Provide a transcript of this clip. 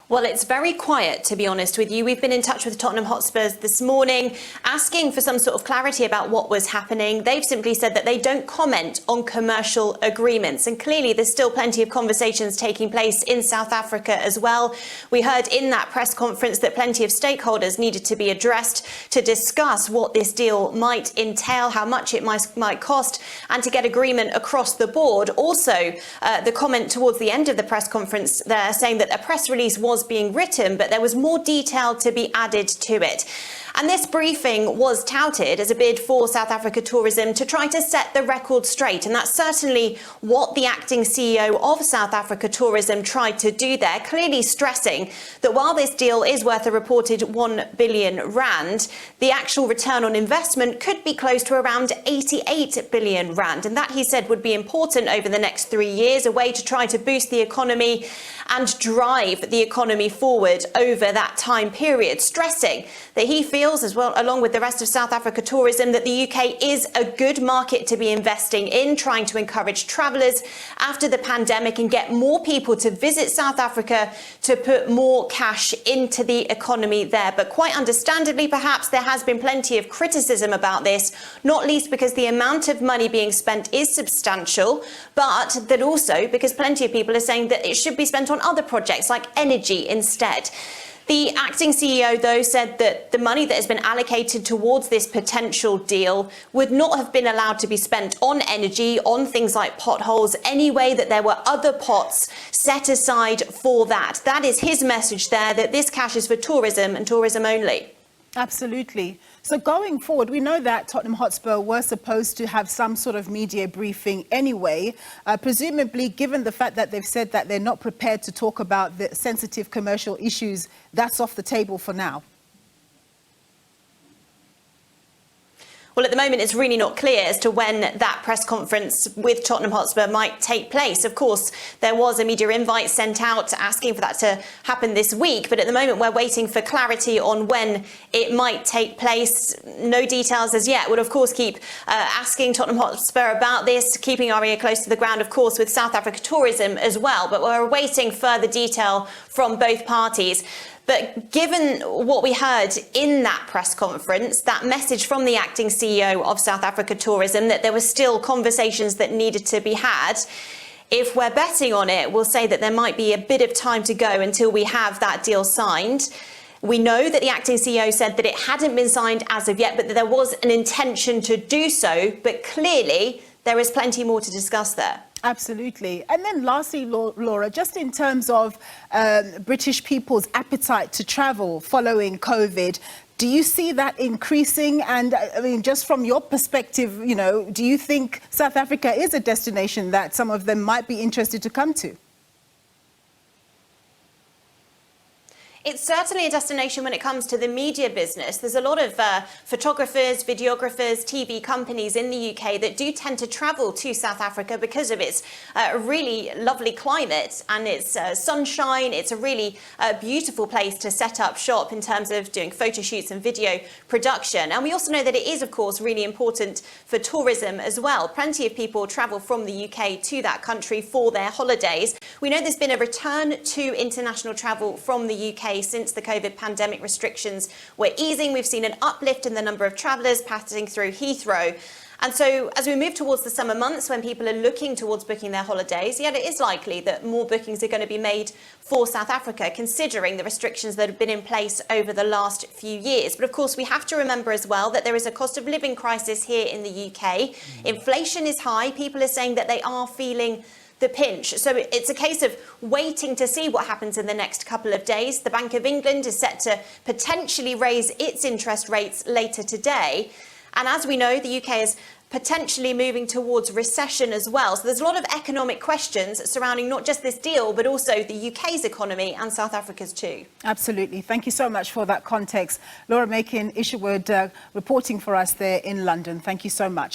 Well, it's very quiet, to be honest with you. We've been in touch with Tottenham Hotspurs this morning, asking for some sort of clarity about what was happening. They've simply said that they don't comment on commercial agreements. And clearly, there's still plenty of conversations taking place in South Africa as well. We heard in that press conference that plenty of stakeholders needed to be addressed to discuss what this deal might entail, how much it might cost, and to get agreement across the board. Also, the comment towards the end of the press conference there saying that a press release was being written, but there was more detail to be added to it. And this briefing was touted as a bid for South Africa Tourism to try to set the record straight. And that's certainly what the acting CEO of South Africa Tourism tried to do there, clearly stressing that while this deal is worth a reported 1 billion rand, the actual return on investment could be close to around 88 billion rand. And that, he said, would be important over the next 3 years, a way to try to boost the economy and drive the economy forward over that time period, stressing that he feels, as well, along with the rest of South Africa Tourism, that the UK is a good market to be investing in, trying to encourage travellers after the pandemic and get more people to visit South Africa to put more cash into the economy there. But quite understandably, perhaps, there has been plenty of criticism about this, not least because the amount of money being spent is substantial, but that also because plenty of people are saying that it should be spent on other projects like energy instead. The acting CEO, though, said that the money that has been allocated towards this potential deal would not have been allowed to be spent on energy, on things like potholes, anyway, that there were other pots set aside for that. That is his message there, that this cash is for tourism and tourism only. Absolutely. So going forward, we know that Tottenham Hotspur were supposed to have some sort of media briefing anyway. Presumably, given the fact that they've said that they're not prepared to talk about the sensitive commercial issues, that's off the table for now. Well, at the moment, it's really not clear as to when that press conference with Tottenham Hotspur might take place. Of course, there was a media invite sent out asking for that to happen this week. But at the moment, we're waiting for clarity on when it might take place. No details as yet. We'll, of course, keep asking Tottenham Hotspur about this, keeping our ear close to the ground, of course, with South Africa Tourism as well. But we're awaiting further detail from both parties. But given what we heard in that press conference, that message from the acting CEO of South Africa Tourism, that there were still conversations that needed to be had, if we're betting on it, we'll say that there might be a bit of time to go until we have that deal signed. We know that the acting CEO said that it hadn't been signed as of yet, but that there was an intention to do so. But clearly, there is plenty more to discuss there. Absolutely. And then lastly, Laura, just in terms of British people's appetite to travel following COVID, do you see that increasing? And I mean, just from your perspective, you know, do you think South Africa is a destination that some of them might be interested to come to? It's certainly a destination when it comes to the media business. There's a lot of photographers, videographers, TV companies in the UK that do tend to travel to South Africa because of its really lovely climate and its sunshine. It's a really beautiful place to set up shop in terms of doing photo shoots and video production. And we also know that it is, of course, really important for tourism as well. Plenty of people travel from the UK to that country for their holidays. We know there's been a return to international travel from the UK since the COVID pandemic restrictions were easing. We've seen an uplift in the number of travellers passing through Heathrow. And so as we move towards the summer months, when people are looking towards booking their holidays, yet it is likely that more bookings are going to be made for South Africa, considering the restrictions that have been in place over the last few years. But of course, we have to remember as well that there is a cost of living crisis here in the UK. Inflation is high. People are saying that they are feeling the pinch. So it's a case of waiting to see what happens in the next couple of days. The Bank of England is set to potentially raise its interest rates later today. And as we know, the UK is potentially moving towards recession as well. So there's a lot of economic questions surrounding not just this deal, but also the UK's economy and South Africa's too. Absolutely. Thank you so much for that context. Laura Makin Isherwood reporting for us there in London. Thank you so much.